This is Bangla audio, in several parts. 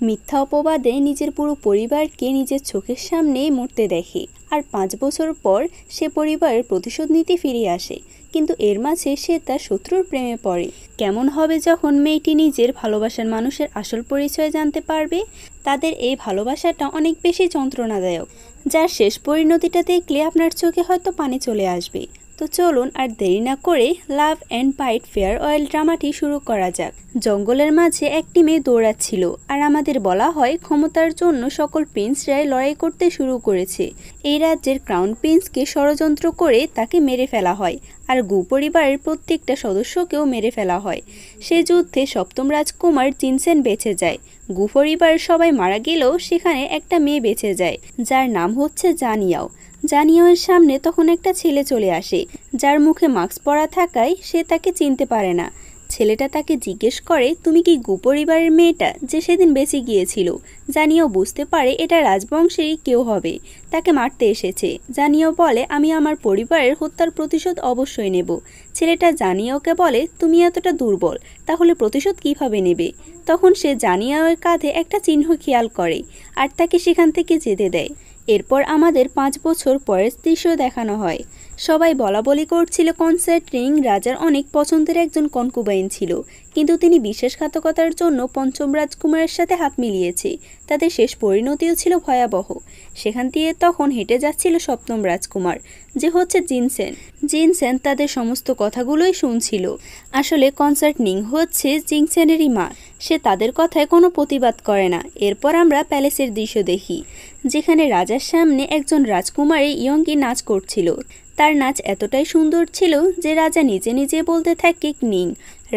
মিথ্যা অপবাদে নিজের পুরো পরিবারকে নিজের চোখের সামনেই মরতে দেখে। আর 5 বছর পর সে পরিবারের প্রতিশোধ নিতে ফিরে আসে, কিন্তু এর মাঝে সে তার শত্রুর প্রেমে পড়ে। কেমন হবে যখন মেয়েটি নিজের ভালোবাসার মানুষের আসল পরিচয় জানতে পারবে? তাদের এই ভালোবাসাটা অনেক বেশি যন্ত্রণাদায়ক, যার শেষ পরিণতিটা দেখলে আপনার চোখে হয়তো পানি চলে আসবে। তো চলুন আর দেরি না করে লাভ অ্যান্ড ফাইট ফেয়ারওয়েল ড্রামাটি শুরু করা যাক। জঙ্গলের মাঝে একটি মেয়ে দৌড়াচ্ছিল, আর আমাদের বলা হয় ক্ষমতার জন্য সকল প্রিন্সরাই লড়াই করতে শুরু করেছে। এই রাজ্যের ক্রাউন প্রিন্সকে ষড়যন্ত্র করে তাকে মেরে ফেলা হয়, আর গু পরিবারের প্রত্যেকটা সদস্যকেও মেরে ফেলা হয়। সে যুদ্ধে সপ্তম রাজকুমার জিনসেন বেঁচে যায়। গু পরিবারের সবাই মারা গেলেও সেখানে একটা মেয়ে বেঁচে যায়, যার নাম হচ্ছে জানিয়াও। জানিয়াওয়ের সামনে তখন একটা ছেলে চলে আসে, যার মুখে মাস্ক পরা থাকায় সে তাকে চিনতে পারে না। ছেলেটা তাকে জিজ্ঞেস করে, তুমি কি গু পরিবারের মেয়েটা যে সেদিন বেঁচে গিয়েছিল? জানিয়াও বুঝতে পারে এটা রাজবংশেরই কেউ হবে, তাকে মারতে এসেছে। জানিয়াও বলে, আমি আমার পরিবারের হত্যার প্রতিশোধ অবশ্যই নেব। ছেলেটা জানিয়াওকে বলে, তুমি এতটা দুর্বল, তাহলে প্রতিশোধ কিভাবে নেবে? তখন সে জানিয়াওয়ের কাঁধে একটা চিহ্ন খেয়াল করে আর তাকে সেখান থেকে যেতে দেয়। এরপর আমাদের 5 বছর পরের দৃশ্য দেখানো হয়। সবাই বলাবলি করছিল কনসার্ট রিং রাজার অনেক পছন্দের একজন কনকুবাইন ছিল, কিন্তু তিনি বিশ্বাসঘাতকতার জন্য পঞ্চম রাজকুমারের সাথে হাত মিলিয়েছে। তাদের শেষ পরিণতিও ছিল ভয়াবহ। সেখান দিয়ে তখন হেঁটে যাচ্ছিল সপ্তম রাজকুমার, যে হচ্ছে জিনসেন। জিনসেন তাদের সমস্ত কথাগুলোই শুনছিল। আসলে কনসার্ট নিং হচ্ছে জিনসেনেরই মা। সে তাদের কথায় কোনো প্রতিবাদ করে না। এরপর আমরা প্যালেসের দৃশ্য দেখি, যেখানে রাজার সামনে একজন রাজকুমারী ইয়ঙ্গি নাচ করছিল। তার নাচ এতটাই সুন্দর ছিল যে রাজা নিজে নিজে বলতে থাকে নিং।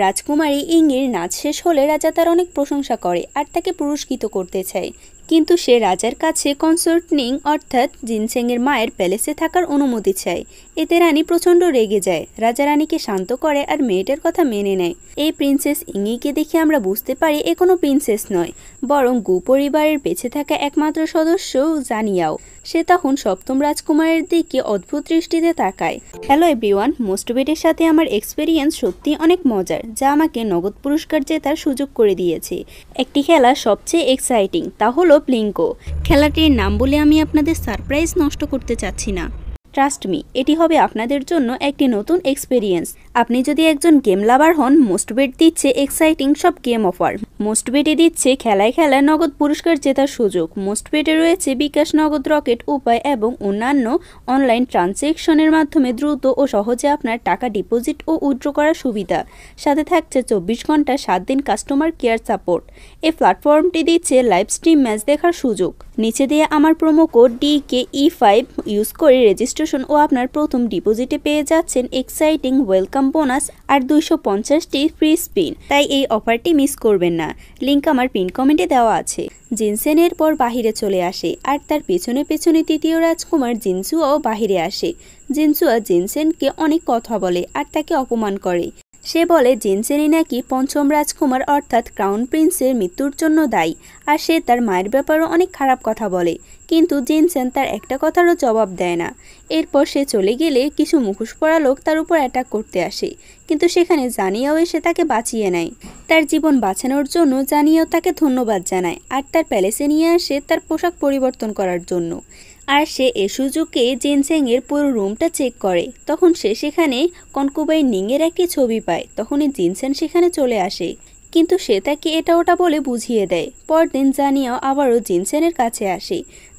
রাজকুমারী ইংয়ের নাচ শেষ হলে রাজা তার অনেক প্রশংসা করে আর তাকে পুরস্কৃত করতে চায়, কিন্তু সে রাজার কাছে কনসর্ট নিং অর্থাৎ জিনসেংয়ের মায়ের প্যালেসে থাকার অনুমতি চায়। এতে রানী প্রচণ্ড রেগে যায়। রাজা রানীকে শান্ত করে আর মেয়েটার কথা মেনে নেয়। এই প্রিন্সেস ইংইকে দেখে আমরা বুঝতে পারি এ কোনো প্রিন্সেস নয়, বরং গু পরিবারের বেঁচে থাকা একমাত্র সদস্য জানিয়াও। সে তখন সপ্তম রাজকুমারের দিকে অদ্ভুত দৃষ্টিতে তাকায়। হ্যালো এভরিওয়ান, মোস্টবেটের সাথে আমার এক্সপেরিয়েন্স সত্যি অনেক মজার, যা আমাকে নগদ পুরস্কার জেতার সুযোগ করে দিয়েছে। একটি খেলা সবচেয়ে এক্সাইটিং, তা হলো ব্লিঙ্কো। খেলাটির নাম বলে আমি আপনাদের সারপ্রাইজ নষ্ট করতে চাচ্ছি না। ট্রাস্ট মি, এটি হবে আপনাদের জন্য একটি নতুন এক্সপেরিয়েন্স। আপনি যদি একজন গেম লাভার হন, মোস্টবেট দিচ্ছে এক্সাইটিং সব গেম অফার। মোস্টবেটে দিচ্ছে খেলায় খেলায় নগদ পুরস্কার জেতার সুযোগ। মোস্টবেটে রয়েছে বিকাশ, নগদ, রকেট উপায় এবং অন্যান্য অনলাইন ট্রানজ্যাকশনের মাধ্যমে দ্রুত ও সহজে আপনার টাকা ডিপোজিট ও উইথড্র করার সুবিধা। সাথে থাকছে 24 ঘন্টা 7 দিন কাস্টমার কেয়ার সাপোর্ট। এই প্ল্যাটফর্মটি দিচ্ছে লাইভ স্ট্রিম ম্যাচ দেখার সুযোগ। নিচে দিয়ে আমার প্রোমো কোড DKE5 ইউজ করে রেজিস্ট্রেশন ও আপনার প্রথম ডিপোজিটে পেয়ে যাচ্ছেন এক্সাইটিং ওয়েলকাম বোনাস আর 250টি ফ্রি স্পিন। তাই এই অফারটি মিস করবেন না। লিংক আমার পিন কমেন্টে দেওয়া আছে। জিনসেনের পর বাহিরে চলে আসে, আর তার পেছনে পেছনে তৃতীয় রাজকুমার জিনসুয়াও বাহিরে আসে। জিনসুয়া জিনসেনকে অনেক কথা বলে আর তাকে অপমান করে। সে বলে জিনসেনই নাকি পঞ্চম রাজকুমার অর্থাৎ ক্রাউন প্রিন্সের মৃত্যুর জন্য দায়ী, আর সে তার মায়ের ব্যাপারেও অনেক খারাপ কথা বলে, কিন্তু জিনসেন তার একটা কথারও জবাব দেয় না। এরপর সে চলে গেলে কিছু মুখোশ পরা লোক তার উপর অ্যাটাক করতে আসে, কিন্তু সেখানে জানিয়াও এসে তাকে বাঁচিয়ে নেয়। তার জীবন বাঁচানোর জন্য জানিয়াও তাকে ধন্যবাদ জানায় আর তার প্যালেসে নিয়ে আসে তার পোশাক পরিবর্তন করার জন্য। আর সে এ সুযোগে জিনসেংয়ের পুরো রুমটা চেক করে। তখন সে সেখানে কনকুবাই নিংয়ের একটি ছবি পায়। তখনই জিনসেন সেখানে চলে আসে, কিন্তু সে তাকে এটা ওটা বলে বুঝিয়ে দেয়। পরদিন জানিয়াও আবারও জিনসেনের কাছে আসে।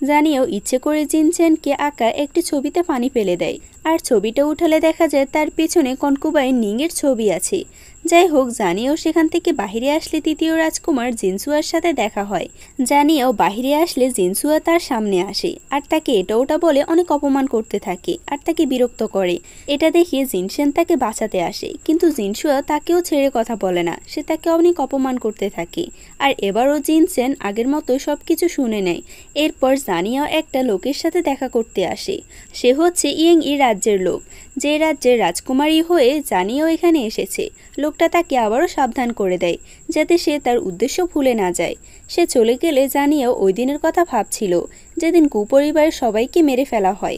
জানিয়াও ইচ্ছে করে জিনসেনকে আঁকা একটি ছবিতে পানি ফেলে দেয়, আর ছবিটা উঠালে দেখা যায় তার পিছনে কনকুবাই নিংয়ের ছবি আছে। যাই হোক, জানিয়াও সেখান থেকে বাহিরে আসলে তৃতীয় রাজকুমার জিনসুয়ার সাথে দেখা হয়। জানিয়াও বাহিরে আসলে জিনসুয়া তার সামনে আসে আর তাকে এটা ওটা বলে অনেক অপমান করতে থাকে আর তাকে বিরক্ত করে। এটা দেখে জিনসেন তাকে বাঁচাতে আসে, কিন্তু জিনসুয়া তাকেও ছেড়ে কথা বলে না। সে তাকে অনেক অপমান করতে থাকে, আর এবারও জিনসেন আগের মতো সবকিছু শুনে নেয়। এরপর জানিয়াও একটা লোকের সাথে দেখা করতে আসে। সে হচ্ছে ইয়েংই রাজ্যের লোক, যে রাজ্যের রাজকুমারী হয়ে জানিয়াও এখানে এসেছে। লোকটা তাকে আবারও সাবধান করে দেয় যাতে সে তার উদ্দেশ্য ভুলে না যায়। সে চলে গেলে জানিয়াও ওই দিনের কথা ভাবছিল যেদিন কুপরিবারের সবাইকে মেরে ফেলা হয়।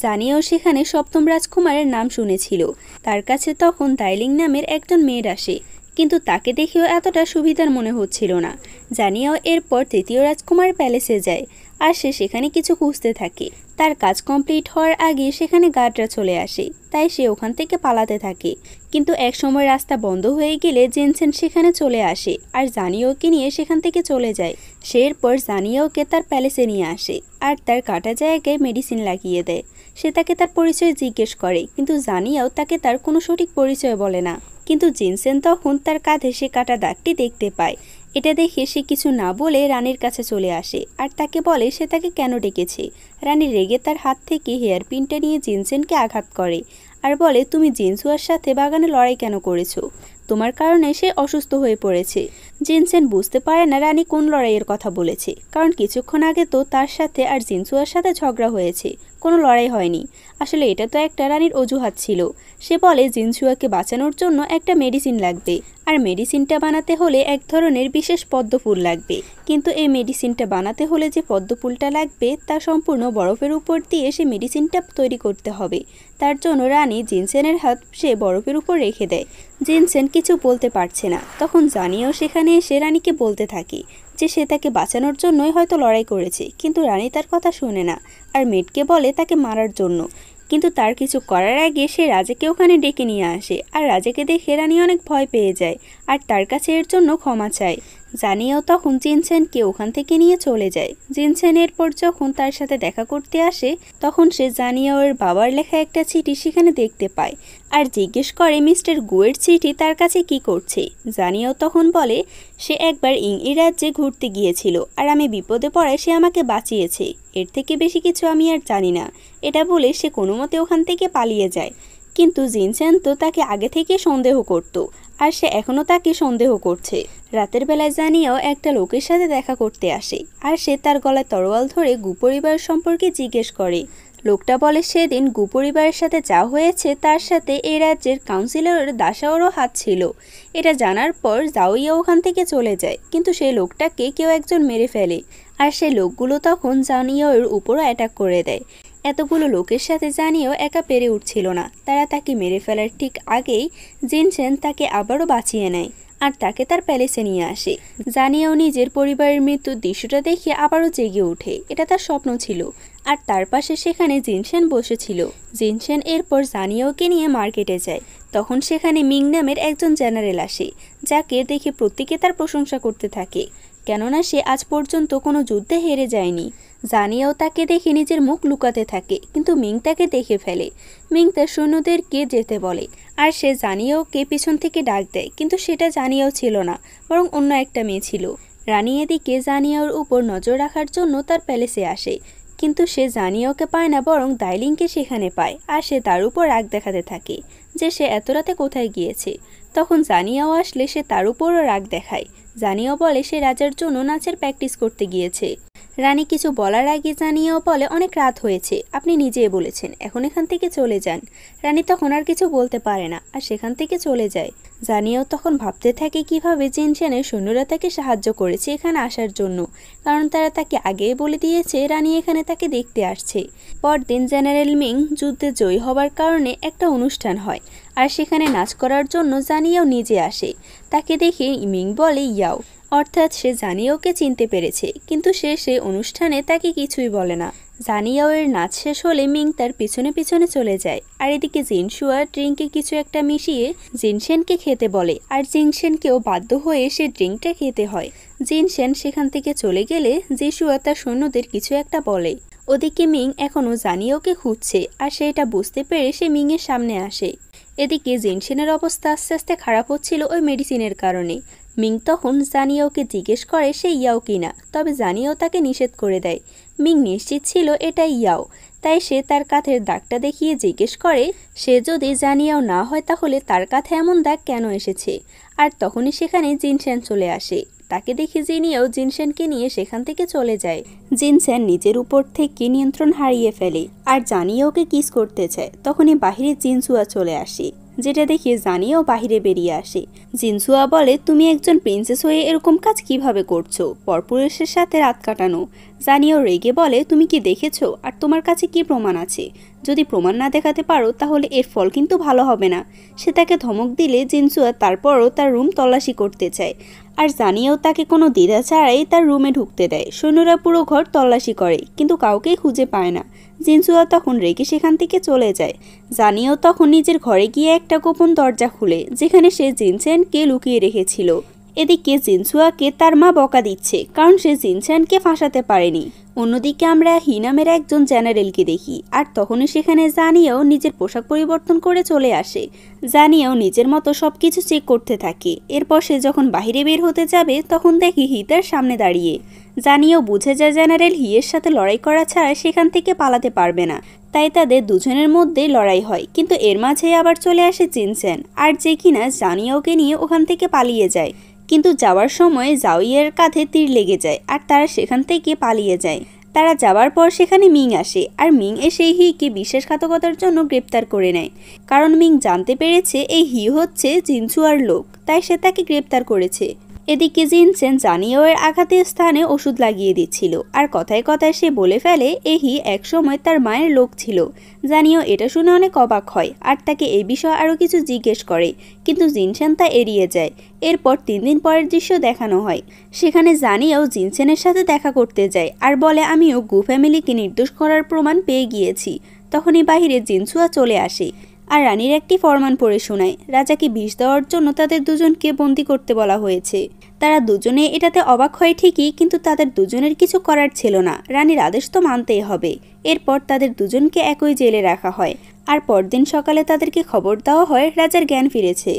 জানিয়াও সেখানে সপ্তম রাজকুমারের নাম শুনেছিল। তার কাছে তখন দাইলিং নামের একজন মেয়ের আসে, কিন্তু তাকে দেখেও এতটা সুবিধার মনে হচ্ছিল না। জানিয়াও এরপর তৃতীয় রাজকুমার প্যালেসে যায় আর সে সেখানে কিছু খুঁজতে থাকে। তার কাজ কমপ্লিট হওয়ার আগে সেখানে গার্ডরা চলে আসে, তাই সে ওখান থেকে পালাতে থাকে। কিন্তু এক সময় রাস্তা বন্ধ হয়ে গেলে জিনসেন সেখানে চলে আসে আর জানিয়াওকে নিয়ে সেখান থেকে চলে যায়। সে এরপর জানিয়াওকে তার প্যালেসে নিয়ে আসে আর তার কাটা জায়গায় মেডিসিন লাগিয়ে দেয়। সে তাকে তার পরিচয় জিজ্ঞেস করে, কিন্তু জানিয়াও তাকে তার কোনো সঠিক পরিচয় বলে না। কিন্তু জিনসেন তখন তার কাঁধে সে কাটা দাগটি দেখতে পায়। এটা দেখে সে কিছু না বলে রানীর কাছে চলে আসে আর তাকে বলে সে তাকে কেন ডেকেছে। রানী রেগে তার হাত থেকে হেয়ার পিনটা নিয়ে জিনসেনকে আঘাত করে আর বলে, তুমি জিনসুয়ার সাথে বাগানে লড়াই কেন করেছো? তোমার কারণে সে অসুস্থ হয়ে পড়েছে। জিনসেন বুঝতে পারে না রানী কোন লড়াইয়ের কথা বলেছে, কারণ কিছুক্ষণ আগে তো তার সাথে আর জিনসুয়ার সাথে ঝগড়া হয়েছে, কোনো লড়াই হয়নি। আসলে এটা তো একটা রানীর অজুহাত ছিল। সে বলে জিনসুয়াকে বাঁচানোর জন্য একটা মেডিসিন লাগবে আর মেডিসিনটা বানাতে হলে এক ধরনের বিশেষ পদ্মফুল লাগবে। কিন্তু এই মেডিসিনটা বানাতে হলে যে পদ্মফুলটা লাগবে তা সম্পূর্ণ বরফের উপর দিয়ে সে মেডিসিনটা তৈরি করতে হবে। তার জন্য রানী জিনসেনের হাত সে বরফের উপর রেখে দেয়। জিনসেন কিছু বলতে পারছে না। তখন জানিয়াও সেখানে এসে রানীকে বলতে থাকে যে সে তাকে বাঁচানোর জন্যই হয়তো লড়াই করেছে, কিন্তু রানী তার কথা শোনে না আর মেটকে বলে তাকে মারার জন্য। কিন্তু তার কিছু করার আগে সে রাজাকে ওখানে ডেকে নিয়ে আসে আর রাজাকে দেখে রানী অনেক ভয় পেয়ে যায় আর তার কাছে এর জন্য ক্ষমা চায়। জানিয়াও তখন জিনসেনকে ওখান থেকে নিয়ে চলে যায়। জিনসেন এরপর যখন তার সাথে দেখা করতে আসে তখন সে জানিয়াও এর বাবার লেখা একটা চিঠি সেখানে দেখতে পায় আর জিজ্ঞেস করে মিস্টার গুয়ের চিঠি তার কাছে কি করছে। জানিয়াও তখন বলে সে একবার ইংই রাজ্যে ঘুরতে গিয়েছিল আর আমি বিপদে পড়ায় সে আমাকে বাঁচিয়েছে, এর থেকে বেশি কিছু আমি আর জানি না। এটা বলে সে কোনো মতে ওখান থেকে পালিয়ে যায়। কিন্তু জিনসেন তো তাকে আগে থেকে সন্দেহ করত আর সে এখনও তাকে সন্দেহ করছে। রাতের বেলায় জানিয়াও একটা লোকের সাথে দেখা করতে আসে আর সে তার গলায় তরোয়াল ধরে গু পরিবার সম্পর্কে জিজ্ঞেস করে। লোকটা বলে সেদিন গু পরিবারের সাথে যা হয়েছে তার সাথে এই রাজ্যের কাউন্সিলরের দাসাওয়ারও হাত ছিল। এটা জানার পর জাওইয়া ওখান থেকে চলে যায়, কিন্তু সেই লোকটাকে কেউ একজন মেরে ফেলে আর সেই লোকগুলো তখন জানিয়াওর উপরও অ্যাটাক করে দেয়। এতগুলো লোকের সাথে জানিয়াও একা পেরে উঠছিল না। তারা তাকে মেরে ফেলার ঠিক আগেই জিনসেন তাকে আবারও বাঁচিয়ে নেয় আর তাকে তার প্যালেসে নিয়ে আসে। জানিয়াও নিজের পরিবারের মৃত্যুর দৃশ্যটা দেখে আবারও জেগে ওঠে। এটা তার স্বপ্ন ছিল আর তার পাশে সেখানে জিনসেন বসেছিল। জিনসেন এরপর জানিয়াওকে নিয়ে মার্কেটে যায়। তখন সেখানে মিং নামের একজন জেনারেল আসে, যাকে দেখে প্রত্যেকে তার প্রশংসা করতে থাকে, কেননা সে আজ পর্যন্ত কোনো যুদ্ধে হেরে যায়নি। জানিয়াও তাকে দেখে নিজের মুখ লুকাতে থাকে, কিন্তু মিং তাকে দেখে ফেলে। মিং তার সৈন্যদেরকে যেতে বলে আর সে জানিয়াওকে পিছন থেকে ডাক দেয়, কিন্তু সেটা জানিয়াও ছিল না, বরং অন্য একটা মেয়ে ছিল। রানী এদিকে জানিয়াওর উপর নজর রাখার জন্য তার প্যালেসে আসে, কিন্তু সে জানিয়াওকে পায় না, বরং দাইলিংকে সেখানে পায় আর সে তার উপর রাগ দেখাতে থাকে যে সে এত রাতে কোথায় গিয়েছে। তখন জানিয়াও আসলে সে তার উপরও রাগ দেখায়। জানিয়াও বলে সে রাজার জন্য নাচের প্র্যাকটিস করতে গিয়েছে। রানী কিছু বলার আগে জানিয়াও বলে অনেক রাত হয়েছে, আপনি নিজেই বলেছেন, এখন এখান থেকে চলে যান। রানী তখন আর কিছু বলতে পারে না আর সেখান থেকে চলে যায়। জানিয়াও তখন ভাবতে থাকে কিভাবে জিনসেনের সৈন্যরা তাকে সাহায্য করেছে এখানে আসার জন্য, কারণ তারা তাকে আগেই বলে দিয়েছে রানী এখানে তাকে দেখতে আসছে। পরদিন জেনারেল মিং যুদ্ধে জয়ী হবার কারণে একটা অনুষ্ঠান হয় আর সেখানে নাচ করার জন্য জানিয়াও নিজে আসে। তাকে দেখে মিং বলে ইয়াও, অর্থাৎ সে জানিয়াওকে চিনতে পেরেছে, কিন্তু সে সেই অনুষ্ঠানে তাকে কিছুই বলে না। জানিয়াও এর নাচ শেষ হলে মিং তার পিছনে পিছনে চলে যায় আর এদিকে জিনশুয়া ড্রিঙ্কে কিছু একটা মিশিয়ে জিনশেনকে খেতে বলে আর জিনশেনকেও বাধ্য হয়ে সে ড্রিঙ্কটা খেতে হয়। জিনশেন সেখান থেকে চলে গেলে জিশুয়া তার সৈন্যদের কিছু একটা বলে। ওদিকে মিং এখনও জানিয়াওকে খুঁজছে আর সেটা বুঝতে পেরে সে মিংয়ের সামনে আসে। এদিকে জিনশেনের অবস্থা আস্তে আস্তে খারাপ হচ্ছিল ওই মেডিসিনের কারণে। মিং তখন জানিয়াওকে জিজ্ঞেস করে সে ইয়াও কিনা, তবে জানিয়াও তাকে নিষেধ করে দেয়। মিং নিশ্চিত ছিল এটা ইয়াও, তাই সে তার কাঁধের দাগটা দেখিয়ে জিজ্ঞেস করে সে যদি জানিয়াও না হয় তাহলে তার কাঁধে এমন দাগ কেন এসেছে। আর তখনই সেখানে জিনশেন চলে আসে। তাকে দেখে জিনিয়াও জিনশেনকে নিয়ে সেখান থেকে চলে যায়। জিনশেন নিজের উপর থেকে নিয়ন্ত্রণ হারিয়ে ফেলে আর জানিয়াওকে কিস করতে চায়। তখনই বাহিরে জিনসুয়া চলে আসে। যেটা দেখে জানিয়াও বাহিরে বেরিয়ে আসে। জিনসুয়া বলে, তুমি একজন প্রিন্সেস হয়ে এরকম কাজ কিভাবে করছো, পরপুরুষের সাথে রাত কাটানো। জানিয়াও রেগে বলে, তুমি কি দেখেছো আর তোমার কাছে কি প্রমাণ আছে? যদি প্রমাণ না দেখাতে পারো তাহলে এর ফল কিন্তু ভালো হবে না। সে তাকে ধমক দিলে জিনসুয়া তারপরও তার রুম তল্লাশি করতে চায়, আর জানিয়াও তাকে কোনো দ্বিধা ছাড়াই তার রুমে ঢুকতে দেয়। সৈন্যরা পুরো ঘর তল্লাশি করে কিন্তু কাউকেই খুঁজে পায় না। জিনসুয়া তখন রেগে সেখান থেকে চলে যায়। জানিয়াও তখন নিজের ঘরে গিয়ে একটা গোপন দরজা খুলে, যেখানে সে জিনচেনকে লুকিয়ে রেখেছিল। এদিকে জিনসুয়াকে তার মা বকা দিচ্ছে, কারণ সে জিনচেনকে ফাঁসাতে পারেনি। অন্যদিকে আমরা হি নামের একজন জেনারেলকে দেখি, আর তখনই সেখানে জানিয়াও নিজের পোশাক পরিবর্তন করে চলে আসে। জানিয়াও নিজের মতো সবকিছু চেক করতে থাকে। এরপর সে যখন বাইরে বের হতে যাবে তখন দেখি হি তার সামনে দাঁড়িয়ে। জানিয়াও বুঝে যায় জেনারেল হিয়ের সাথে লড়াই করা ছাড়া সেখান থেকে পালাতে পারবে না, তাই তাদের দুজনের মধ্যে লড়াই হয়। কিন্তু এর মাঝে আবার চলে আসে জিনচেন, আর যে কিনা জানিয়াওকে নিয়ে ওখান থেকে পালিয়ে যায়। কিন্তু যাওয়ার সময় জাওইয়ের কাঁধে তীর লেগে যায়, আর তারা সেখান থেকে পালিয়ে যায়। তারা যাওয়ার পর সেখানে মিং আসে, আর মিং এসে হিকে বিশ্বাসঘাতকতার জন্য গ্রেপ্তার করে নেয়। কারণ মিং জানতে পেরেছে এই হি হচ্ছে জিনসুয়ার লোক, তাই সে তাকে গ্রেপ্তার করেছে। এদিকে জিনচেন জানিয়াওয়ের আঘাতের স্থানে ওষুধ লাগিয়ে দিচ্ছিল, আর কথায় কথায় সে বলে ফেলে এহি একসময় তার মায়ের লোক ছিল। জানিয়াও এটা শুনে অনেক অবাক হয়, আর তাকে এই বিষয়ে আরও কিছু জিজ্ঞেস করে, কিন্তু জিনচেন তা এড়িয়ে যায়। এরপর 3 দিন পরের দৃশ্য দেখানো হয়। সেখানে জানিয়াও জিনচেনের সাথে দেখা করতে যায়, আর বলে আমিও গু ফ্যামিলিকে নির্দোষ করার প্রমাণ পেয়ে গিয়েছি। তখনই বাহিরে জিনসুয়া চলে আসে, আর রানীর একটি ফরমান পড়ে শোনায়, রাজাকে বিষ দেওয়ার জন্য তাদের দুজনকে বন্দি করতে বলা হয়েছে। তারা দুজনে এটাতে অবাক হয় ঠিকই, কিন্তু তাদের দুজনের কিছু করার ছিল না, রানীর আদেশ তো মানতেই হবে। এরপর তাদের দুজনকে একই জেলে রাখা হয়, আর পরদিন সকালে তাদেরকে খবর দেওয়া হয় রাজার জ্ঞান ফিরেছে।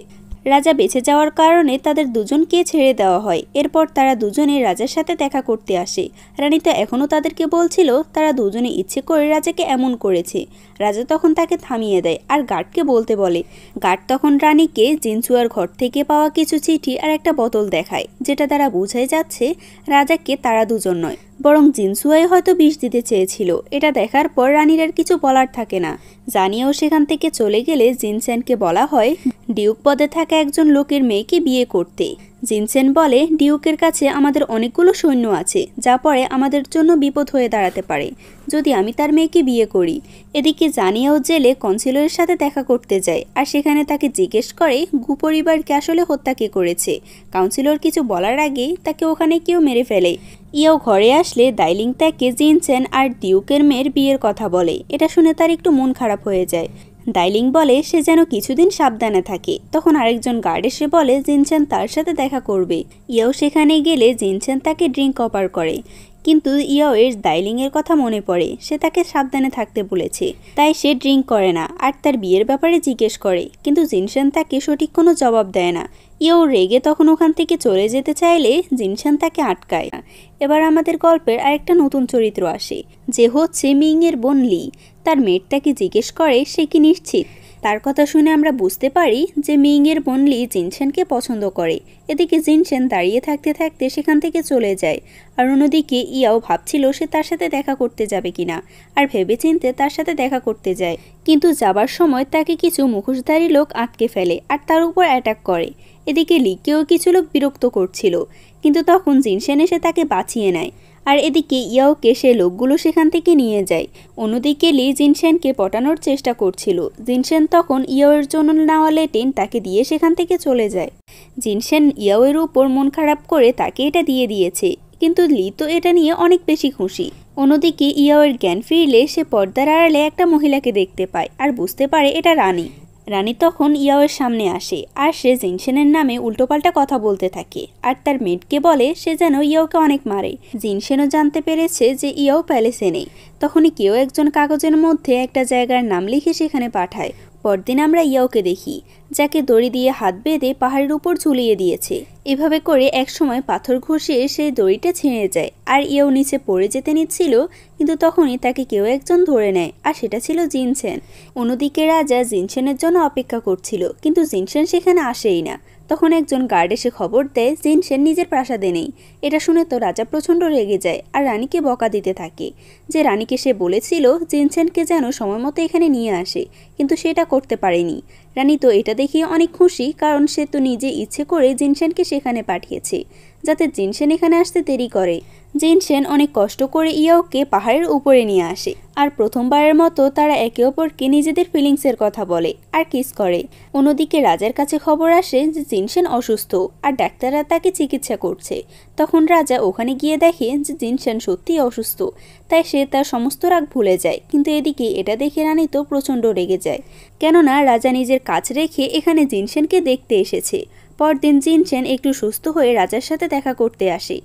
রাজা বেঁচে যাওয়ার কারণে তাদের দুজনকে ছেড়ে দেওয়া হয়। এরপর তারা দুজনে রাজার সাথে দেখা করতে আসে। রানী তো এখনও তাদেরকে বলছিল তারা দুজনে ইচ্ছে করে রাজাকে এমন করেছে। রাজা তখন তাকে থামিয়ে দেয়, আর গার্ডকে বলতে বলে। গার্ড তখন রানীকে জিনসুয়ার ঘর থেকে পাওয়া কিছু চিঠি আর একটা বোতল দেখায়, যেটা দ্বারা বোঝাই যাচ্ছে রাজাকে তারা দুজন নয়, বরং জিনসুয়াই হয়তো বিষ দিতে চেয়েছিল। এটা দেখার পর রানীর আর কিছু বলার থাকে না। জানিয়াও সেখান থেকে চলে গেলে জিনচেনকে বলা হয় ডিউক পদে থাকা একজন লোকের মেয়েকে বিয়ে করতে। জিনচেন বলে, ডিউকের কাছে আমাদের অনেকগুলো সৈন্য আছে, যা পরে আমাদের জন্য বিপদ হয়ে দাঁড়াতে পারে যদি আমি তার মেয়েকে বিয়ে করি। এদিকে জানিয়াও জেলে কনসিলরের সাথে দেখা করতে যায়, আর সেখানে তাকে জিজ্ঞেস করে গু পরিবারকে আসলে হত্যা কে করেছে। কাউন্সিলর কিছু বলার আগেই তাকে ওখানে কেউ মেরে ফেলে। ইয়াও ঘরে আসলে দাইলিং তাকে জিনচেন আর ডিউকের মেয়ের বিয়ের কথা বলে। এটা শুনে তার একটু মন খারাপ হয়ে যায়। দাইলিং বলে সে যেন কিছুদিন সাবধানে থাকে। তখন আরেকজন গার্ড এসে বলে জিনচেন তার সাথে দেখা করবে। ইয়াও সেখানে গেলে জিনচেন তাকে ড্রিঙ্ক অফার করে, কিন্তু ইয়াও এর দাইলিংয়ের কথা মনে পড়ে, সে তাকে সাবধানে থাকতে বলেছে, তাই সে ড্রিঙ্ক করে না আর তার বিয়ের ব্যাপারে জিজ্ঞেস করে, কিন্তু জিনচেন তাকে সঠিক কোনো জবাব দেয় না। ইয়াও রেগে তখন ওখান থেকে চলে যেতে চাইলে জিনচেন তাকে আটকায়। এবার আমাদের গল্পের আরেকটা নতুন চরিত্র আসে, যে হচ্ছে মিং এর বোন লি। তার মেয়ের তাকে জিজ্ঞেস করে সে কি নিশ্চিত। তার কথা শুনে আমরা বুঝতে পারি যে মিং এর বোন লি জিনচেনকে পছন্দ করে। এদিকে জিনচেন দাঁড়িয়ে থাকতে থাকতে সেখান থেকে চলে যায়, আর অন্যদিকে ইয়াও ভাবছিল সে তার সাথে দেখা করতে যাবে কিনা, আর ভেবেচিন্তে তার সাথে দেখা করতে যায়। কিন্তু যাবার সময় তাকে কিছু মুখোশধারী লোক আটকে ফেলে আর তার উপর অ্যাটাক করে। এদিকে লিকেও কিছু লোক বিরক্ত করছিল, কিন্তু তখন জিনচেন এসে তাকে বাঁচিয়ে নেয়। আর এদিকে ইয়াওকে সে লোকগুলো সেখান থেকে নিয়ে যায়। অন্যদিকে লি জিনচেনকে পটানোর চেষ্টা করছিল। জিনচেন তখন ইয়াওয়ের জন্য নেওয়া লেটিন তাকে দিয়ে সেখান থেকে চলে যায়। জিনচেন ইয়াওয়ের উপর মন খারাপ করে তাকে এটা দিয়ে দিয়েছে, কিন্তু লি তো এটা নিয়ে অনেক বেশি খুশি। অন্যদিকে ইয়াওয়ের জ্ঞান ফিরলে সে পর্দার আড়ালে একটা মহিলাকে দেখতে পায় আর বুঝতে পারে এটা রানী। রানী তখন ইয়াওয়ের সামনে আসে, আর সে জিনচেনের নামে উল্টোপাল্টা কথা বলতে থাকে, আর তার মেয়েকে বলে সে যেন ইয়াওকে অনেক মারে। জিনচেনও জানতে পেরেছে যে ইয়াও প্যালেসে নেই। তখনই কেউ একজন কাগজের মধ্যে একটা জায়গার নাম লিখে সেখানে পাঠায়। পরদিন আমরা ইয়াওকে দেখি, যাকে দড়ি দিয়ে হাত বেঁধে পাহাড়ের উপর ঝুলিয়ে দিয়েছে। এভাবে করে একসময় পাথর ঘষিয়ে সেই দড়িটা ছিঁড়ে যায়, আর ইয়াও নিচে পড়ে যেতে নিচ্ছিল, কিন্তু তখনই তাকে কেউ একজন ধরে নেয়, আর সেটা ছিল জিনচেন। অন্যদিকে রাজা জিনচেনের জন্য অপেক্ষা করছিল, কিন্তু জিনচেন সেখানে আসেই না। তখন একজন গার্ড এসে খবর দেয় জিনশেন নিজের প্রাসাদে নেই। এটা শুনে তো রাজা প্রচণ্ড রেগে যায় আর রানীকে বকা দিতে থাকে যে রানীকে সে বলেছিল জিনশেনকে যেন সময় মতো এখানে নিয়ে আসে, কিন্তু সেটা করতে পারেনি। রানী তো এটা দেখিয়ে অনেক খুশি, কারণ সে তো নিজে ইচ্ছে করে জিনশেনকে সেখানে পাঠিয়েছে যাতে জিনশেন এখানে আসতে দেরি করে। জিনশেন অনেক কষ্ট করে ইয়াওকে পাহাড়ের উপরে নিয়ে আসে আর প্রথমবারের মতো তারা একে অপরকে নিজেদের ফিলিংসের কথা বলে আর কিস করে। অন্যদিকে রাজার কাছে খবর আসে যে জিনশেন অসুস্থ আর ডাক্তাররা তাকে চিকিৎসা করছে। তখন রাজা ওখানে গিয়ে দেখে যে জিনশেন সত্যিই অসুস্থ, তাই সে তার সমস্ত রাগ ভুলে যায়। কিন্তু এদিকে এটা দেখে রানী তো প্রচণ্ড রেগে যায়, কেননা রাজা নিজের কাজ রেখে এখানে জিনশেনকে দেখতে এসেছে। পরদিন জিনশেন একটু সুস্থ হয়ে রাজার সাথে দেখা করতে আসে।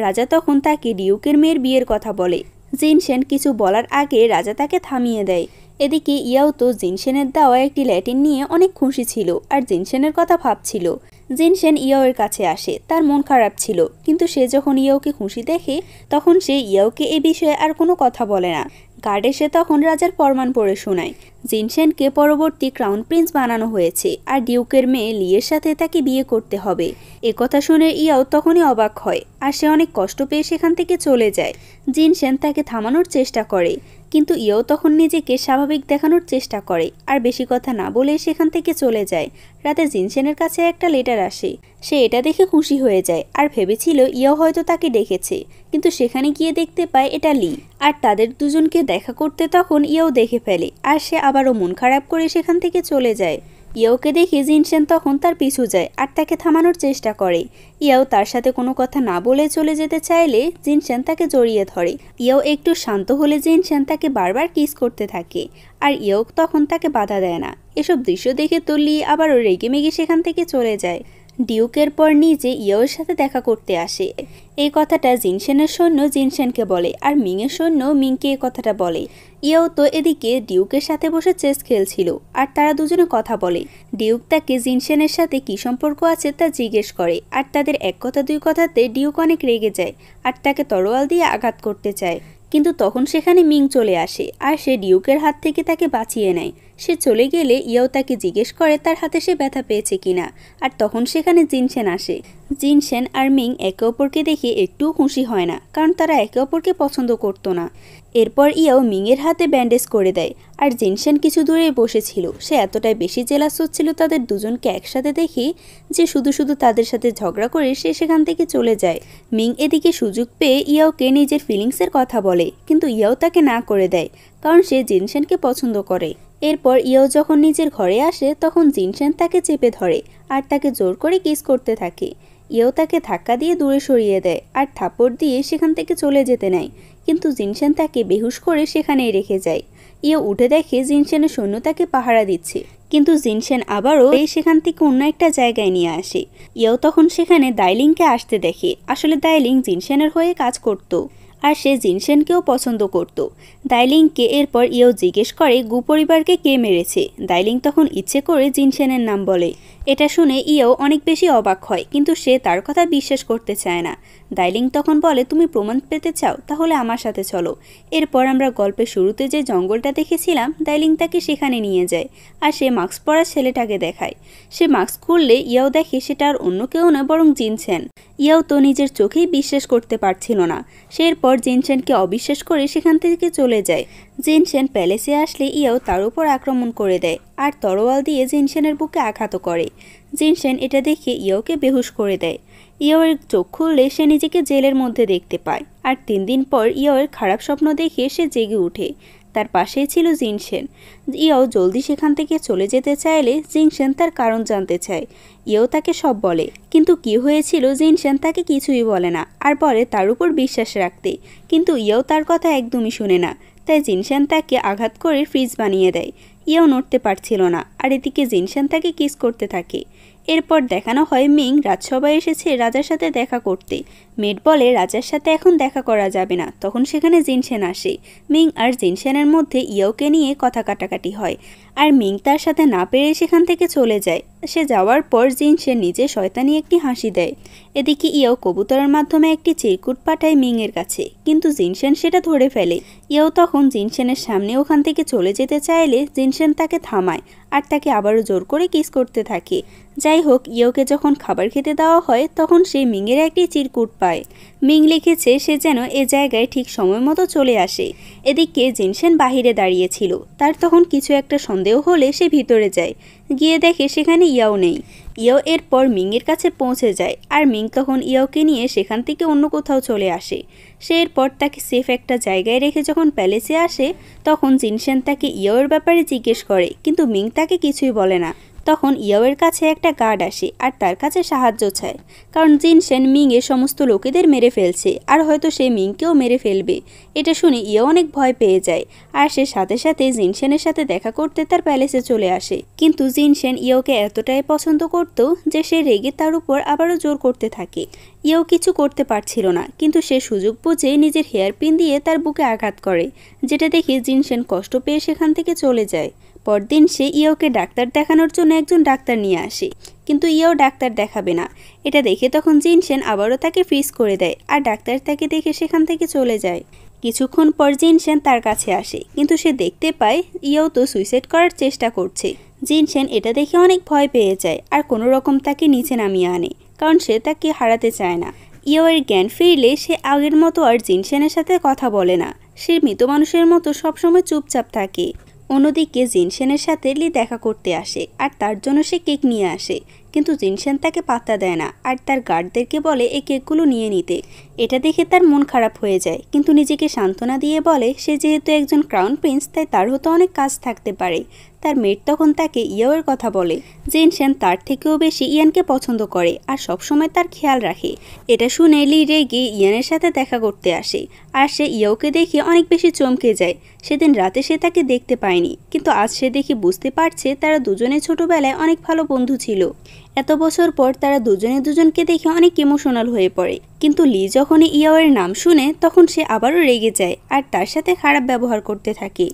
রাজা তখন তাকে ডিউকের মেয়ের বিয়ের কথা বলে। জিনশেন কিছু বলার আগে রাজা তাকে থামিয়ে দেয়। এদিকে ইয়াও তো জিনশেনের দেওয়া একটি ল্যাটিন নিয়ে অনেক খুশি ছিল আর জিনশেনের কথা ভাবছিল। জিনশেন ইয়াওয়ের কাছে আসে, তার মন খারাপ ছিল, কিন্তু সে যখন ইয়াওকে খুশি দেখে তখন সে ইয়াওকে এ বিষয়ে আর কোনো কথা বলে না। গার্ড এসে তখন রাজার ফরমান পড়ে শোনায় জিনশেনকে পরবর্তী ক্রাউন প্রিন্স বানানো হয়েছে আর ডিউকের মেয়ে লিয়ের সাথে তাকে বিয়ে করতে হবে। একথা শুনে ইয়াও তখনই অবাক হয় আর সে অনেক কষ্ট পেয়ে সেখান থেকে চলে যায়। জিনশেন তাকে থামানোর চেষ্টা করে, কিন্তু ইয়াও তখন নিজেকে স্বাভাবিক দেখানোর চেষ্টা করে আর বেশি কথা না বলে সেখান থেকে চলে যায়। রাতে জিনশেনের কাছে একটা লেটার আসে, সে এটা দেখে খুশি হয়ে যায় আর ভেবেছিল ইয়াও হয়তো তাকে ডেকেছে, কিন্তু সেখানে গিয়ে দেখতে পায় এটা লি। আর তাদের দুজনকে দেখা করতে তখন ইয়াও দেখে ফেলে আর সে আবারও মন খারাপ করে সেখান থেকে চলে যায়। ইয়াওকে দেখে জিনশেন তখন তার পিছু যায় আর তাকে থামানোর চেষ্টা করে। ইয়াও তার সাথে কোনো কথা না বলে চলে যেতে চাইলে জিনশেন তাকে জড়িয়ে ধরে। ইয়াও একটু শান্ত হলে জিনশেন তাকে বারবার কিস করতে থাকে আর ইয়াও তখন তাকে বাধা দেয় না। এসব দৃশ্য দেখে তো লি আবারও রেগেমেগে সেখান থেকে চলে যায়। ডিউকের পর নিজে ইয়াওর সাথে দেখা করতে আসে। এই কথাটা জিনশেনের সৈন্য জিনশেনকে বলে আর মিংয়ের সৈন্য মিংকে এই কথাটা বলে। ইয়াও তো এদিকে ডিউকের সাথে বসে চেস খেলছিল আর তারা দুজনে কথা বলে। ডিউক তাকে জিনশেনের সাথে কি সম্পর্ক আছে তা জিজ্ঞেস করে আর তাদের এক কথা দুই কথাতে ডিউক অনেক রেগে যায় আর তাকে তরোয়াল দিয়ে আঘাত করতে চায়। কিন্তু তখন সেখানে মিং চলে আসে আর সে ডিউকের হাত থেকে তাকে বাঁচিয়ে নেয়। সে চলে গেলে ইয়াও তাকে জিজ্ঞেস করে তার হাতে সে ব্যথা পেয়েছে কিনা, আর তখন সেখানে জিনশেন আসে। জিনশেন আর মিং একে অপরকে দেখে একটুও খুশি হয় না, কারণ তারা একে অপরকে পছন্দ করতো না। এরপর ইয়াও মিংয়ের হাতে ব্যান্ডেজ করে দেয় আর জিনশেন কিছু দূরে বসেছিল। সে এতটাই বেশি জেলাস হচ্ছিল তাদের দুজনকে একসাথে দেখে যে শুধু শুধু তাদের সাথে ঝগড়া করে সে সেখান থেকে চলে যায়। মিং এদিকে সুযোগ পেয়ে ইয়াওকে নিজের ফিলিংসের কথা বলে, কিন্তু ইয়াও তাকে না করে দেয়, কারণ সে জিনশেনকে পছন্দ করে। এরপর ইয়াও যখন নিজের ঘরে আসে তখন জিনশেন তাকে চেপে ধরে আর তাকে জোর করে কিস করতে থাকে। ইয়াও তাকে ধাক্কা দিয়ে দূরে সরিয়ে দেয় আর থাপড় দিয়ে সেখান থেকে চলে যেতে নেয়, কিন্তু জিনশেন তাকে বেহুশ করে সেখানেই রেখে যায়। ইয়াও উঠে দেখে জিনশেনের সৈন্য তাকে পাহারা দিচ্ছে, কিন্তু জিনশেন আবারও সেখান থেকে অন্য একটা জায়গায় নিয়ে আসে। ইয়াও তখন সেখানে দাইলিংকে আসতে দেখে। আসলে দাইলিং জিনশেনের হয়ে কাজ করত আর সে জিনশেনকেও পছন্দ করত। দাইলিংকে এরপর ইয়াও জিজ্ঞেস করে গু পরিবারকে কে মেরেছে। দাইলিং তখন ইচ্ছে করে জিনশেনের নাম বলে। এটা শুনে ইয়াও অনেক বেশি অবাক হয়, কিন্তু সে তার কথা বিশ্বাস করতে চায় না। দাইলিং তখন বলে, তুমি প্রমাণ পেতে চাও তাহলে আমার সাথে চলো। এরপর আমরা গল্পের শুরুতে যে জঙ্গলটা দেখেছিলাম, দাইলিং তাকে সেখানে নিয়ে যায় আর সে মাস্ক পরা ছেলেটাকে দেখায়। সে মাস্ক খুললে ইয়াও দেখে সেটা আর অন্য কেউ নয় বরং জিনশেন। ইয়াও তো নিজের চোখেই বিশ্বাস করতে পারছিল না। সে এরপর জিনশেনকে অবিশ্বাস করে সেখান থেকে চলে যায়। জিনশেন প্যালেসে আসলে ইয়াও তার উপর আক্রমণ করে দেয় আর তরোয়াল দিয়ে জিনশেনের বুকে আঘাত করে। জিনশেন এটা দেখে ইয়াওকে বেহুশ করে দেয়। ইয়াওয়ের চোখ খুললে সে নিজেকে জেলের মধ্যে দেখতে পায় আর 3 দিন পর ইয়াওয়ের খারাপ স্বপ্ন দেখে সে জেগে ওঠে। তার পাশেই ছিল জিনশেন। ইয়াও জলদি সেখান থেকে চলে যেতে চাইলে জিনশেন তার কারণ জানতে চায়। ইয়াও তাকে সব বলে, কিন্তু কি হয়েছিল জিনশেন তাকে কিছুই বলে না আর বলে তার উপর বিশ্বাস রাখতে, কিন্তু ইয়াও তার কথা একদমই শুনে না। তাই জিনশেন তাকে আঘাত করে ফ্রিজ বানিয়ে দেয়। ইয়াও নড়তে পারছিল না আর এদিকে জিনশেন তাকে কিস করতে থাকে। এরপর দেখানো হয় মিং রাজসভায় এসেছে রাজার সাথে দেখা করতে। মেড বলে রাজার সাথে এখন দেখা করা যাবে না। তখন সেখানে জিনশেন আসে। মিং আর জিনশেনের মধ্যে ইয়াওকে নিয়ে কথা কাটাকাটি হয় আর মিং তার সাথে না পেরে সেখান থেকে চলে যায়। সে যাওয়ার পর জিনশেন নিজে শয়তানি একটি হাসি দেয়। এদিকে ইয়াও কবুতরের মাধ্যমে একটি চিরকুট পাঠায় মিংয়ের কাছে, কিন্তু জিনশেন সেটা ধরে ফেলে। ইয়াও তখন জিনশেনের সামনে ওখান থেকে চলে যেতে চাইলে জিনশেন তাকে থামায় আর তাকে আবারও জোর করে কিস করতে থাকে। যাই হোক, ইয়োকে যখন খাবার খেতে দেওয়া হয় তখন সে মিংয়ের একটি চিরকুট পায়। মিং লিখেছে সে যেন এ জায়গায় ঠিক সময় মতো চলে আসে। এদিকে জিনশেন বাহিরে দাঁড়িয়েছিল, তার তখন কিছু একটা সন্দেহ হলে সে ভিতরে যায়, গিয়ে দেখে সেখানে ইয়াও নেই। ইয়াও এরপর মিংয়ের কাছে পৌঁছে যায় আর মিং তখন ইয়াওকে নিয়ে সেখান থেকে অন্য কোথাও চলে আসে। সে এরপর তাকে সেফ একটা জায়গায় রেখে যখন প্যালেসে আসে তখন জিনশেন তাকে ইয়াওর ব্যাপারে জিজ্ঞেস করে, কিন্তু মিং তাকে কিছুই বলে না। তখন ইয়াওয়ের কাছে একটা গার্ড আসে আর তার কাছে সাহায্য চায়, কারণ জিনশেন মিংয়ের সমস্ত লোকেদের মেরে ফেলছে আর হয়তো সে মিংকেও মেরে ফেলবে। এটা শুনে ইয়াও অনেক ভয় পেয়ে যায় আর সে সাথে সাথে জিনশেনের সাথে দেখা করতে তার প্যালেসে চলে আসে। কিন্তু জিনশেন ইয়াওকে এতটাই পছন্দ করত যে সে রেগে তার উপর আবারও জোর করতে থাকে। ইয়াও কিছু করতে পারছিল না, কিন্তু সে সুযোগ বুঝে নিজের হেয়ার পিন দিয়ে তার বুকে আঘাত করে, যেটা দেখে জিনশেন কষ্ট পেয়ে সেখান থেকে চলে যায়। পরদিন সে ইয়াওকে ডাক্তার দেখানোর জন্য একজন ডাক্তার নিয়ে আসে, কিন্তু ইয়াও ডাক্তার দেখাবে না। এটা দেখে তখন জিনশেন আবারও তাকে ফ্রিজ করে দেয় আর ডাক্তার তাকে দেখে সেখান থেকে চলে যায়। কিছুক্ষণ পর জিনশেন তার কাছে আসে, কিন্তু সে দেখতে পায় ইয়াও তো সুইসাইড করার চেষ্টা করছে। জিনশেন এটা দেখে অনেক ভয় পেয়ে যায় আর কোনো রকম তাকে নিচে নামিয়ে আনে, কারণ সে তাকে হারাতে চায় না। ইয়াওয়ের জ্ঞান ফিরলে সে আগের মতো আর জিনশেনের সাথে কথা বলে না, সে মৃত মানুষের মতো সবসময় চুপচাপ থাকে। অন্যদিকে জিনশেনের সাথে লি দেখা করতে আসে আর তার জন্য সে কেক নিয়ে আসে, কিন্তু জিনশেন তাকে পাত্তা দেয় না আর তার গার্ডদেরকে বলে এই কেকগুলো নিয়ে নিতে। এটা দেখে তার মন খারাপ হয়ে যায়, কিন্তু নিজেকে সান্ত্বনা দিয়ে বলে সে যেহেতু একজন ক্রাউন প্রিন্স তাই তার হয়তো অনেক কাজ থাকতে পারে। তার মেয়ের তখন তাকে ইয়াওয়ের কথা বলে। জিনশেন তার থেকেও বেশি ইয়ানকে পছন্দ করে আর সবসময় তার খেয়াল রাখে। এটা শুনে লি রেগে ইয়ানের সাথে দেখা করতে আসে আর সে ইয়াওকে দেখে অনেক বেশি চমকে যায়। সেদিন রাতে সে তাকে দেখতে পায়নি, কিন্তু আজ সে দেখে বুঝতে পারছে তারা দুজনে ছোটবেলায় অনেক ভালো বন্ধু ছিল। এত বছর পর তারা দুজনে দুজনকে দেখে অনেক ইমোশনাল হয়ে পড়ে। কিন্তু লি যখনই ইয়াওয়ের নাম শুনে তখন সে আবারও রেগে যায় আর তার সাথে খারাপ ব্যবহার করতে থাকে।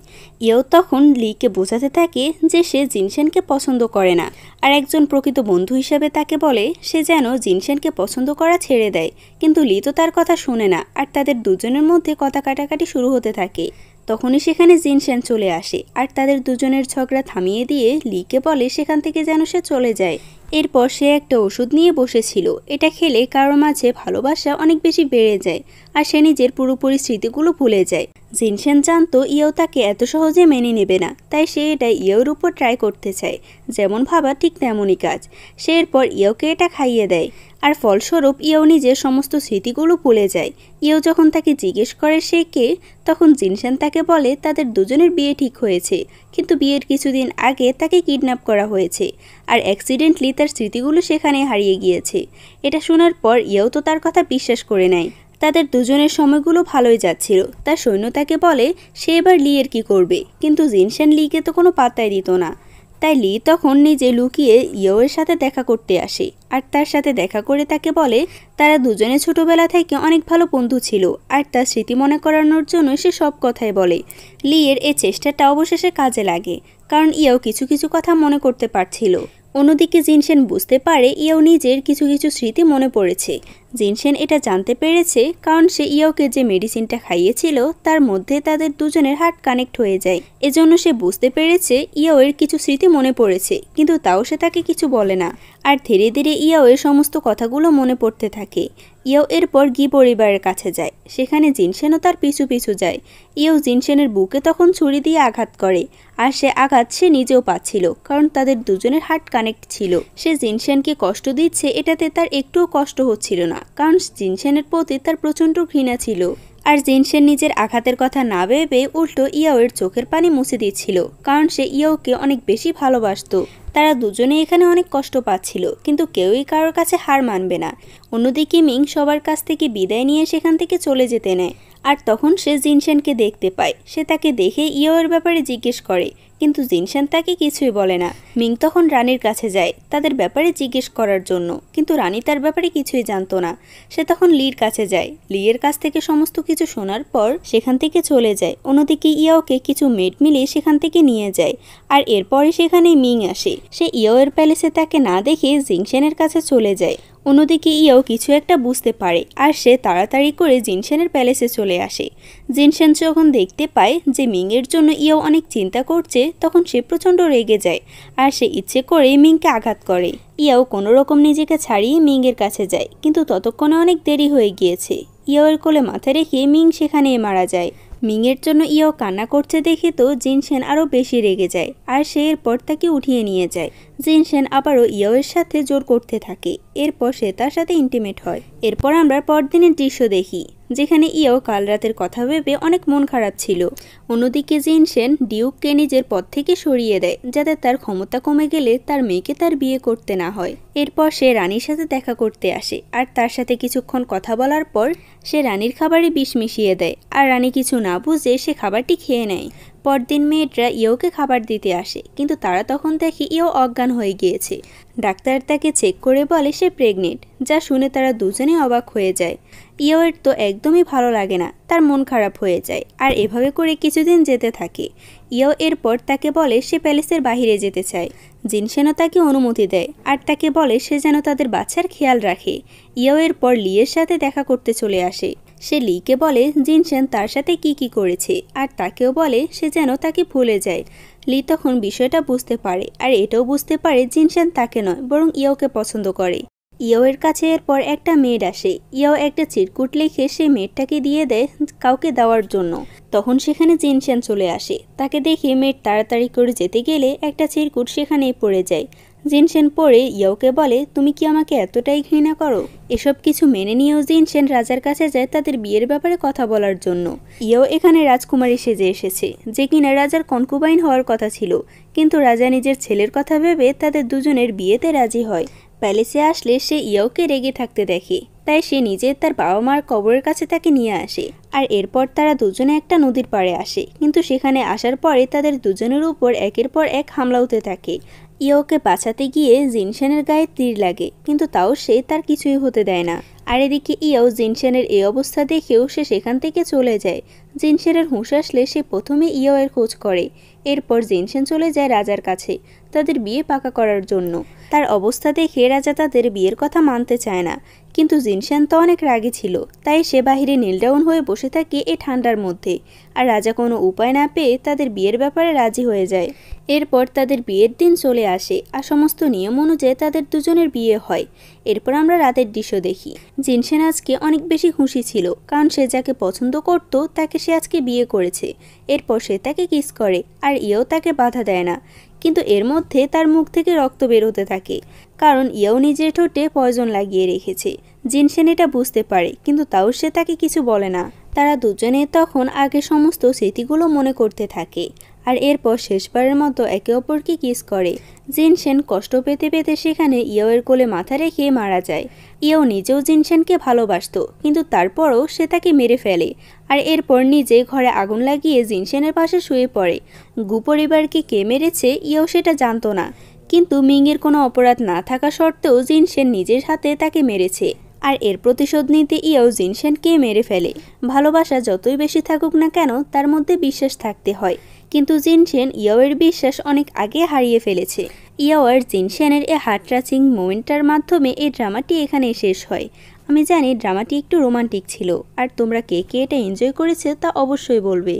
ইয়াও তখন লিকে বোঝাতে থাকে যে সে জিনশেনকে পছন্দ করে না আর একজন প্রকৃত বন্ধু হিসেবে তাকে বলে সে যেন জিনশেনকে পছন্দ করা ছেড়ে দেয়। কিন্তু লি তো তার কথা শুনে না আর তাদের দুজনের মধ্যে কথা কাটাকাটি শুরু হতে থাকে। তখনই সেখানে জিনশেন চলে আসে আর তাদের দুজনের ঝগড়া থামিয়ে দিয়ে লিকে বলে সেখান থেকে যেন সে চলে যায়। এরপর সে একটা ওষুধ নিয়ে বসেছিল, এটা খেলে কারোর মাঝে ভালোবাসা অনেক বেশি বেড়ে যায় আর সে নিজের পুরোপুরি স্মৃতিগুলো ভুলে যায়। জিনশেন জানতো ইয়াও তাকে এত সহজে মেনে নেবে না, তাই সে এটা ইয়াওর উপর ট্রাই করতে চায়। যেমন ভাবা ঠিক তেমনই কাজ। সে এরপর ইয়াওকে এটা খাইয়ে দেয় আর ফলস্বরূপ ইয়াও নিজের সমস্ত স্মৃতিগুলো ভুলে যায়। ইয়াও যখন তাকে জিজ্ঞেস করে সে কে, তখন জিনশেন তাকে বলে তাদের দুজনের বিয়ে ঠিক হয়েছে, কিন্তু বিয়ের কিছুদিন আগে তাকে কিডন্যাপ করা হয়েছে আর অ্যাক্সিডেন্টলি তার স্মৃতিগুলো সেখানে হারিয়ে গিয়েছে। এটা শোনার পর ইয়াও তো তার কথা বিশ্বাস করে নেয়। তাদের দুজনের সময়গুলো ভালোই যাচ্ছিল। তার সৈন্য তাকে বলে সে এবার লিয়ের কি করবে, কিন্তু জিনশেন লিকে তো কোনো পাত্তাই দিত না। তাই লি তখন নিজে লুকিয়ে ইয়াওয়ের সাথে দেখা করতে আসে আর তার সাথে দেখা করে তাকে বলে তারা দুজনে ছোটবেলা থেকে অনেক ভালো বন্ধু ছিল আর তার স্মৃতি মনে করানোর জন্য সে সব কথাই বলে। লিয়ের এই চেষ্টাটা অবশেষে কাজে লাগে, কারণ ইয়াও কিছু কিছু কথা মনে করতে পারছিল। অন্যদিকে জিনশেন বুঝতে পারে ইয়াও নিজের কিছু কিছু স্মৃতি মনে পড়েছে। জিনশেন এটা জানতে পেরেছে কারণ সে ইয়াওকে যে মেডিসিনটা খাইয়েছিল তার মধ্যে তাদের দুজনের হার্ট কানেক্ট হয়ে যায়। এজন্য সে বুঝতে পেরেছে ইয়াওয়ের কিছু স্মৃতি মনে পড়েছে, কিন্তু তাও সে তাকে কিছু বলে না। আর ধীরে ধীরে ইয়াওয়ের সমস্ত কথাগুলো মনে পড়তে থাকে। ইয়াও এরপর গি পরিবারের কাছে যায়, সেখানে জিনশেনও তার পিছু পিছু যায়। ইয়াও জিনশেনের বুকে তখন ছুরি দিয়ে আঘাত করে আর সে আঘাত সে নিজেও পাচ্ছিল, কারণ তাদের দুজনের হার্ট কানেক্ট ছিল। সে জিনশেনকে কষ্ট দিচ্ছে এটাতে তার একটুও কষ্ট হচ্ছিল না, কারণ জিনশেনের প্রতি তার প্রচণ্ড ঘৃণা ছিল। আর জিনশেন নিজের আঘাতের কথা না ভেবে উল্টো ইয়াওয়ের চোখের পানি মুছে দিচ্ছিল, কারণ সে ইয়াওকে অনেক বেশি ভালোবাসতো। তারা দুজনে এখানে অনেক কষ্ট পাচ্ছিল, কিন্তু কেউই কারোর কাছে হার মানবে না। অন্যদিকে মিং সবার কাছ থেকে বিদায় নিয়ে সেখান থেকে চলে যেতে নেয় আর তখন সে জিনশেনকে দেখতে পায়। সে তাকে দেখে ইয়াওয়ের ব্যাপারে জিজ্ঞেস করে, কিন্তু জিনশেন তাকে কিছুই বলে না। মিং তখন রানীর কাছে যায় তাদের ব্যাপারে জিজ্ঞেস করার জন্য, কিন্তু রানী তার ব্যাপারে কিছুই জানতো না। সে তখন লির কাছে যায়, লিয়ের কাছ থেকে সমস্ত কিছু শোনার পর সেখান থেকে চলে যায়। অন্যদিকে ইয়াওকে কিছু মেড মিলিয়ে সেখান থেকে নিয়ে যায়, আর এরপরে সেখানে মিং আসে। সে ইয়াওয়ের প্যালেসে তাকে না দেখে জিনশেনের কাছে চলে যায়। অন্যদিকে ইয়াও কিছু একটা বুঝতে পারে আর সে তাড়াতাড়ি করে জিনশেনের প্যালেসে চলে আসে। জিনশেন যখন দেখতে পায় যে মিংয়ের জন্য ইয়াও অনেক চিন্তা করছে, তখন সে প্রচণ্ড রেগে যায় আর সে ইচ্ছে করে মিংকে আঘাত করে। ইয়াও কোনো রকম নিজেকে ছাড়িয়ে মিংয়ের কাছে যায়, কিন্তু ততক্ষণে অনেক দেরি হয়ে গিয়েছে। ইয়াওয়ের কোলে মাথা রেখে মিং সেখানে মারা যায়। মিংয়ের জন্য ইয়াও কান্না করছে দেখে তো জিনশেন আরও বেশি রেগে যায় আর সে এরপর তাকে উঠিয়ে নিয়ে যায়। জিনশেন আবারও ইয়াওয়ের সাথে জোর করতে থাকে, এরপর সে তার সাথে ইন্টিমেট হয়। এরপর আমরা পরদিনের দৃশ্য দেখি, যেখানে ইয়াও কাল রাতের কথা ভেবে অনেক মন খারাপ ছিল। অন্যদিকে জিনশেন ডিউককে নিজের পদ থেকে সরিয়ে দেয়, যাতে তার ক্ষমতা কমে গেলে তার মেয়েকে তার বিয়ে করতে না হয়। এরপর সে রানীর সাথে দেখা করতে আসে আর তার সাথে কিছুক্ষণ কথা বলার পর সে রানীর খাবারে বিষ মিশিয়ে দেয়, আর রানী কিছু না বুঝে সে খাবারটি খেয়ে নেয়। পরদিন মেয়েটরা ইয়াওকে খাবার দিতে আসে, কিন্তু তারা তখন দেখে ইয়াও অজ্ঞান হয়ে গিয়েছে। ডাক্তার তাকে চেক করে বলে সে প্রেগনেন্ট, যা শুনে তারা দুজনেই অবাক হয়ে যায়। ইয়াওয়ের তো একদমই ভালো লাগে না, তার মন খারাপ হয়ে যায়, আর এভাবে করে কিছুদিন যেতে থাকে। ইয়াও এরপর তাকে বলে সে প্যালেসের বাইরে যেতে চায়। জিনশেনও তাকে অনুমতি দেয় আর তাকে বলে সে যেন তাদের বাচ্চার খেয়াল রাখে। ইয়াও এরপর লিয়ের সাথে দেখা করতে চলে আসে। সে লিকে বলে জিনশেন তার সাথে কি করেছে, আর তাকেও বলে সে যেন তাকে ভুলে যায়। লি তখন বিষয়টা বুঝতে পারে আর এটাও বুঝতে পারে জিনশেন তাকে নয় বরং ইয়াওকে পছন্দ করে। ইয়াওয়ের কাছে এরপর একটা মেড আসে। ইয়াও একটা চিরকুট লিখে সে মেডটাকে দিয়ে দেয় কাউকে দেওয়ার জন্য। তখন সেখানে জিনশেন চলে আসে। তাকে দেখে মেড তাড়াতাড়ি করে যেতে গেলে একটা চিরকুট সেখানেই পড়ে যায়। জিনশেন পড়ে ইয়াওকে বলে তুমি কি আমাকে এতটাই ঘৃণা করো? এসব কিছু মেনে নিয়েও জিনশেন রাজার কাছে যায় তাদের বিয়ের ব্যাপারে কথা বলার জন্য। ইয়াও এখানে রাজকুমারী সেজে এসেছে, যে কিনা রাজার কনকুবাইন হওয়ার কথা ছিল, কিন্তু রাজা নিজের ছেলের কথা ভেবে তাদের দুজনের বিয়েতে রাজি হয়। প্যালেসে আসলে সে ইয়াওকে রেগে থাকতে দেখে, তাই সে নিজে তার বাবা মার কবরের কাছে তাকে নিয়ে আসে। আর এরপর তারা দুজনে একটা নদীর পাড়ে আসে, কিন্তু সেখানে আসার পরে তাদের দুজনের উপর একের পর এক হামলা হতে থাকে। ইয়াওকে বাঁচাতে গিয়ে জিনশেনের গায়ে তীর লাগে, কিন্তু তাও সে তার কিছুই হতে দেয় না। আর এদিকে ইয়াও জিনশেনের এই অবস্থা দেখেও সে সেখান থেকে চলে যায়। জিনশেনের হুঁশ আসলে সে প্রথমে ইয়াওয়ের খোঁজ করে। এরপর জিনশেন চলে যায় রাজার কাছে তাদের বিয়ে পাকা করার জন্য। তার অবস্থা দেখে রাজা তাদের বিয়ের কথা মানতে চায় না, কিন্তু জিনশেন তো অনেক রাগী ছিল, তাই সে বাহিরে নীলডাউন হয়ে বসে থাকে এই ঠান্ডার মধ্যে। আর রাজা কোনো উপায় না পেয়ে তাদের বিয়ের ব্যাপারে রাজি হয়ে যায়। এরপর তাদের বিয়ের দিন চলে আসে আর সমস্ত নিয়ম অনুযায়ী তাদের দুজনের বিয়ে হয়। এরপর আমরা রাতের দৃশ্য দেখি। জিনশেন আজকে অনেক বেশি খুশি ছিল, কারণ সে যাকে পছন্দ করত তাকে সে আজকে বিয়ে করেছে। এরপর সে তাকে কিস করে আর ইয়াও তাকে বাধা দেয় না, কিন্তু এর মধ্যে তার মুখ থেকে রক্ত বের হতে থাকে, কারণ ইয়াও নিজের ঠোঁটে পয়জন লাগিয়ে রেখেছে। জিনশেন এটা বুঝতে পারে, কিন্তু তাও সে তাকে কিছু বলে না। তারা দুজনে তখন আগে সমস্ত স্মৃতিগুলো মনে করতে থাকে আর এরপর শেষবারের মতো একে অপরকে কিস করে। জিনশেন কষ্ট পেতে পেতে সেখানে ইয়াওয়ের কোলে মাথা রেখে মারা যায়। ইয়াও নিজেও জিনশেনকে ভালোবাসত, কিন্তু তারপরও সে তাকে মেরে ফেলে আর এরপর নিজে ঘরে আগুন লাগিয়ে জিনশেনের পাশে শুয়ে পড়ে। গু পরিবারকে কে মেরেছে ইয়াও সেটা জানতো না, কিন্তু মিংয়ের কোনো অপরাধ না থাকা সত্ত্বেও জিনশেন নিজের হাতে তাকে মেরেছে। আর এর প্রতিশোধ নিতে ইয়াও জিনশেনকে মেরে ফেলে। ভালোবাসা যতই বেশি থাকুক না কেন, তার মধ্যে বিশ্বাস থাকতে হয়, কিন্তু জিনশেন ইয়াওয়ের বিশ্বাস অনেক আগে হারিয়ে ফেলেছে। ইয়াও আর জিনশেনের এই হার্ট টাচিং মোমেন্টটার মাধ্যমে এই ড্রামাটি এখানে শেষ হয়। আমি জানি ড্রামাটি একটু রোমান্টিক ছিল, আর তোমরা কে কে এটা এনজয় করেছে তা অবশ্যই বলবে।